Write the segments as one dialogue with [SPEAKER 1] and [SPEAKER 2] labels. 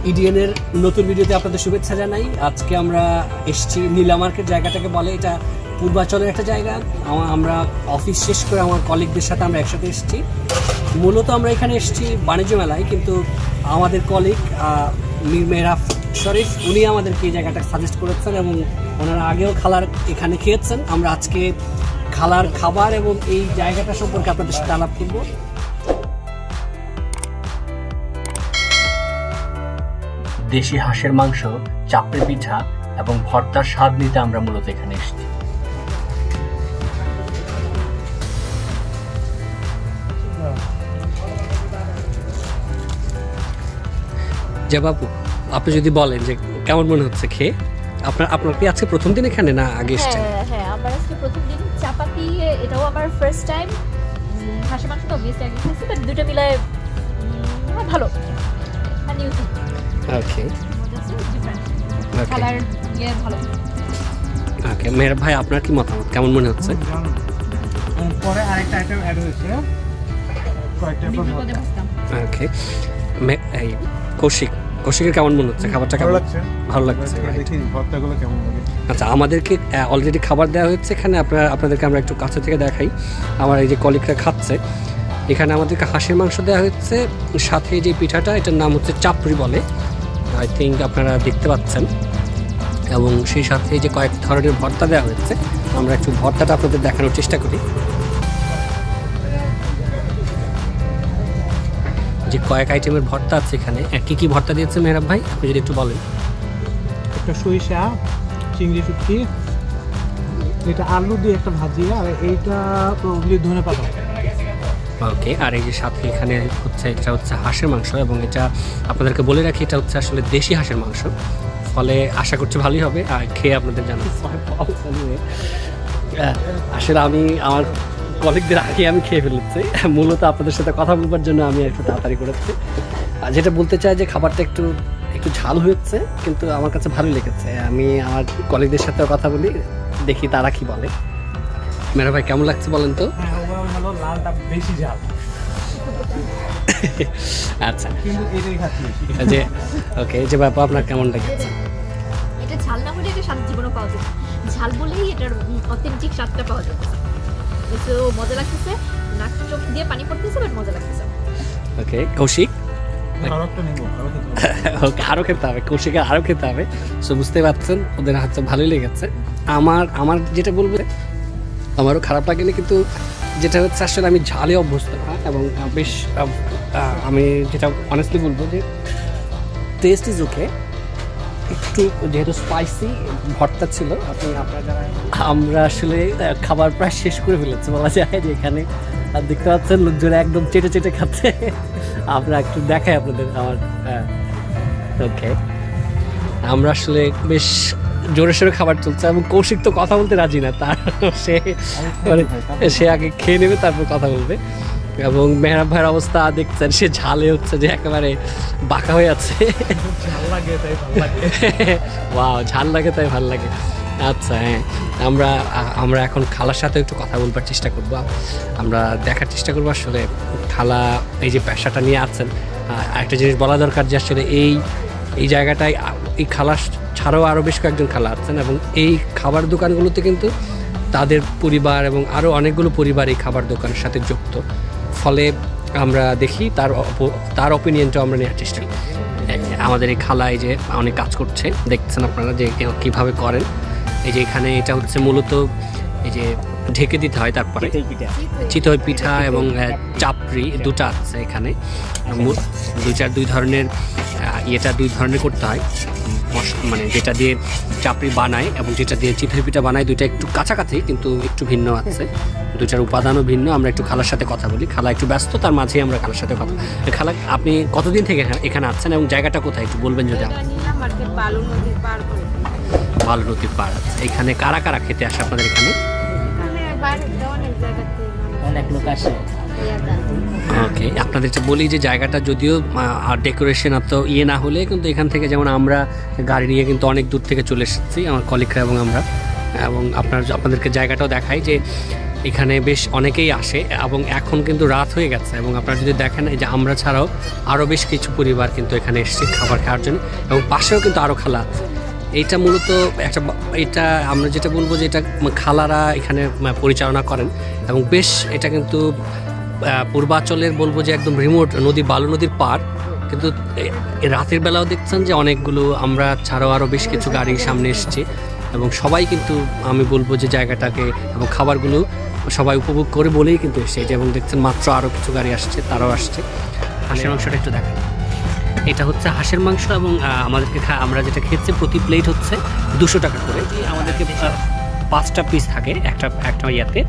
[SPEAKER 1] ইডিএনের নতুন ভিডিওতে আপনাদের শুভেচ্ছা জানাই। আজকে আমরা এসেছি নীলা মার্কেট, জায়গাটাকে বলে, এটা পূর্বাচলের একটা জায়গা। আমরা অফিস শেষ করে আমার কলিগদের সাথে আমরা একসাথে এসেছি। মূলত আমরা এখানে এসেছি বাণিজ্য মেলায়, কিন্তু আমাদের কলিগ মীর মেহরাব শরীফ উনি আমাদেরকে এই জায়গাটা সাজেস্ট করেছেন এবং ওনারা আগেও খালার এখানে খেয়েছেন। আমরা আজকে খালার খাবার এবং এই জায়গাটা সম্পর্কে আপনাদের সাথে আলাপ করব। দেশি হাঁসের মাংস, চাপড়ি পিঠা এবং ভর্তার স্বাদ নিতে আমরা মূলত এখানে এসেছি। যে বাবু, আপনি যদি বলেন যে কেমন মনে হচ্ছে খেয়ে, আপনার কি আজকে প্রথম দিন এখানে না আগে এসেছেন?
[SPEAKER 2] হ্যাঁ, আমার আজকে প্রথম দিন। চাপাতি এটাও আমার ফার্স্ট টাইম। হাঁসের মাংস তো অবভিয়াসলি আগে খেয়েছি, বাট দুটো মিলায় ভালো।
[SPEAKER 1] ওকে
[SPEAKER 2] কালার ভালো।
[SPEAKER 1] ওকে মেহরাব ভাই, আপনার কি মতামত, কেমন মনে হচ্ছে?
[SPEAKER 3] পরে আরেকটা আইটেম অ্যাড হয়েছে, কয়েকটা
[SPEAKER 1] ওকে এই কৌশিকের কেমন মনে হচ্ছে? খাবারটা কেমন লাগছে? ভালো লাগছে।
[SPEAKER 3] দেখি ভর্তাগুলো কেমন লাগে।
[SPEAKER 1] আচ্ছা, আমাদেরকে অলরেডি খাবার দেওয়া হচ্ছে এখানে। আপনাদেরকে আমরা একটু কাছে থেকে দেখাই। আমার এই যে কলিগরা খাচ্ছে, এখানে আমাদেরকে হাঁসের মাংস দেওয়া হচ্ছে, সাথে যে পিঠাটা, এটার নাম হচ্ছে চাপড়ি বলে, আই থিঙ্ক আপনারা দেখতে পাচ্ছেন, এবং সেই সাথে যে কয়েক ধরনের ভর্তা দেওয়া হচ্ছে। আমরা একটু ভর্তাটা আপনাদের দেখানোর চেষ্টা করি। যে কয়েক আইটেমের ভর্তা আছে এখানে। কি কি ভর্তা দিয়েছে মেহরাব ভাই, আপনি যদি একটু বলেন?
[SPEAKER 3] একটা সরিষা, চিংড়ি শুটকি, এটা আলু দিয়ে একটা ভাজি, আর এইটা প্রবাবলি ধনেপাতা।
[SPEAKER 1] ওকে, আর এই যে সাথে এখানে হচ্ছে, এটা হচ্ছে হাঁসের মাংস, এবং এটা আপনাদেরকে বলে রাখি, এটা হচ্ছে আসলে দেশি হাঁসের মাংস, ফলে আশা করছি ভালোই হবে। আর খেয়ে আপনাদের জানাচ্ছি। আসলে আমি আমার কলিগদের আগে আমি খেয়ে ফেলেছি, মূলত আপনাদের সাথে কথা বলবার জন্য আমি একটু তাড়াতাড়ি করেছি। আর যেটা বলতে চাই যে খাবারটা একটু ঝাল হয়েছে, কিন্তু আমার কাছে ভালোই লেগেছে। আমি আমার কলিগদের সাথেও কথা বলি, দেখি তারা কি বলে। মেরা ভাই, কেমন লাগছে বলেন তো?
[SPEAKER 3] লালটা বেশি ঝাল।
[SPEAKER 1] আচ্ছা,
[SPEAKER 3] কিন্তু এটাই খাচ্ছি
[SPEAKER 1] যে ওকে, যে ব্যাপার আপনার কেমন লেগেছে?
[SPEAKER 2] এটা ঝাল না হলে এটা স্বাদ জীবনও পাওয়া যায়, ঝাল বলেই এটার অথেন্টিক স্বাদটা পাওয়া যায়। তো মজা লাগতেছে, নাক চোখ দিয়ে পানি পড়তেছে, বাট মজা লাগতেছে।
[SPEAKER 1] ওকে কৌশিক, আরো খেতে হবে, কৌশিকের আরো খেতে হবে। সো বুঝতে পারছেন, ওদের হাতে ভালোই লেগেছে। আমার যেটা বলবো, আমারও খারাপ লাগেনি, কিন্তু যেটা হচ্ছে আসলে আমি ঝালে অভ্যস্ত না, এবং বেশ আমি যেটা অনেস্টলি বলবো যে টেস্ট ইজ ওকে। একটু যেহেতু স্পাইসি ভর্তা ছিল, আমরা আসলে খাবার প্রায় শেষ করে ফেলেছি বলা যায়। যে এখানে দেখতে পাচ্ছেন লোকজন একদম চেটে চেটে খাচ্ছে। আমরা একটু দেখাই আপনাদের আমার। ওকে, আমরা আসলে বেশ জোরে সোরে খাবার চলছে, এবং কৌশিক তো কথা বলতে রাজি না, তার সে আগে খেয়ে নেবে, তারপর কথা বলবে। এবং মেহরাব ভাইয়ের অবস্থা দেখছেন, সে ঝালে হচ্ছে যে একেবারে বাঁকা হয়ে আছে। ওয়াও, ঝাল লাগে তাই ভালো লাগে। আচ্ছা, হ্যাঁ, আমরা এখন খালার সাথে একটু কথা বলবার চেষ্টা করবো। আমরা দেখার চেষ্টা করবো আসলে খালা এই যে পেশাটা নিয়ে আছেন। একটা জিনিস বলা দরকার যে আসলে এই জায়গাটায় এই খালা ছাড়াও আরও বেশ কয়েকজন খালা আছেন, এবং এই খাবার দোকানগুলোতে কিন্তু তাদের পরিবার এবং আরও অনেকগুলো পরিবার এই খাবার দোকানের সাথে যুক্ত। ফলে আমরা দেখি তার অপিনিয়নটাও আমরা নেওয়ার চেষ্টা করি। আমাদের এই খালা এই যে অনেক কাজ করছে, দেখছেন আপনারা যে কীভাবে করেন। এই যে এখানে এটা হচ্ছে মূলত এই যে ঢেকে দিতে হয়, তারপরে চিতই পিঠা এবং চাপড়ি দুটো আছে এখানে। দুই ধরনের দুই ধরনের করতে হয়, মানে যেটা দিয়ে চাপড়ি বানায় এবং যেটা দিয়ে চিতই পিঠা বানায়, দুইটা একটু কাছাকাছি কিন্তু একটু ভিন্ন আছে, দুইটার উপাদানও ভিন্ন। আমরা একটু খালার সাথে কথা বলি, খালা একটু ব্যস্ত, তার মাঝেই আমরা খালার সাথে কথা বলি। খালা, আপনি কতদিন থেকে এখানে আছেন এবং জায়গাটা কোথায় একটু বলবেন যদি?
[SPEAKER 2] বালু
[SPEAKER 1] নদীর পাড় আছে। এখানে কারা কারা খেতে আসে আপনাদের এখানে?
[SPEAKER 2] অনেক লোক আসে।
[SPEAKER 1] ওকে, আপনাদের বলি যে জায়গাটা যদিও ডেকোরেশন এত না হলে, কিন্তু এখান থেকে যেমন আমরা গাড়ি নিয়ে কিন্তু অনেক দূর থেকে চলে এসেছি, আমার কলিগরা এবং আমরা, এবং আপনাদেরকে জায়গাটাও দেখাই যে এখানে বেশ অনেকেই আসে এবং এখন কিন্তু রাত হয়ে গেছে এবং আপনারা যদি দেখেন এই যে আমরা ছাড়াও আরও বেশ কিছু পরিবার কিন্তু এখানে এসছে খাবার খাওয়ার জন্য এবং পাশেও কিন্তু আরও খালা আছে। এইটা মূলত এটা আমরা যেটা বলবো যে এটা খালারা এখানে পরিচালনা করেন এবং বেশ এটা কিন্তু পূর্বাঞ্চলের বলবো যে একদম রিমোট নদী, বালু নদীর পার, কিন্তু রাতের বেলাও দেখছেন যে অনেকগুলো আমরা ছাড়াও আরও বেশ কিছু গাড়ি সামনে এসছে এবং সবাই কিন্তু আমি বলবো যে জায়গাটাকে এবং খাবারগুলো সবাই উপভোগ করে বলেই কিন্তু এসছে। এবং দেখছেন মাত্র আরও কিছু গাড়ি আসছে, তারাও আসছে। হাঁসের মাংসটা একটু দেখেন, এটা হচ্ছে হাঁসের মাংস এবং আমাদেরকে আমরা যেটা খেয়েছি প্রতি প্লেট হচ্ছে 200 টাকা করে। আমাদেরকে 5টা পিস থাকে একটা ইয়াতে,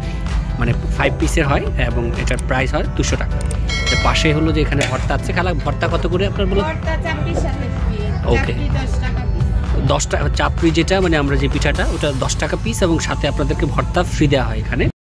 [SPEAKER 1] মানে 5 পিসের হয় এবং এটার প্রাইস হয় 200 টাকা। পাশে হলো যে এখানে ভর্তা আছে। খালা ভর্তা কত করে আপনার বলুন? ওকে, 10 টাকা চাপড়ি, যেটা মানে আমরা যে পিঠাটা ওটা 10 টাকা পিস এবং সাথে আপনাদেরকে ভর্তা ফ্রি দেওয়া হয় এখানে।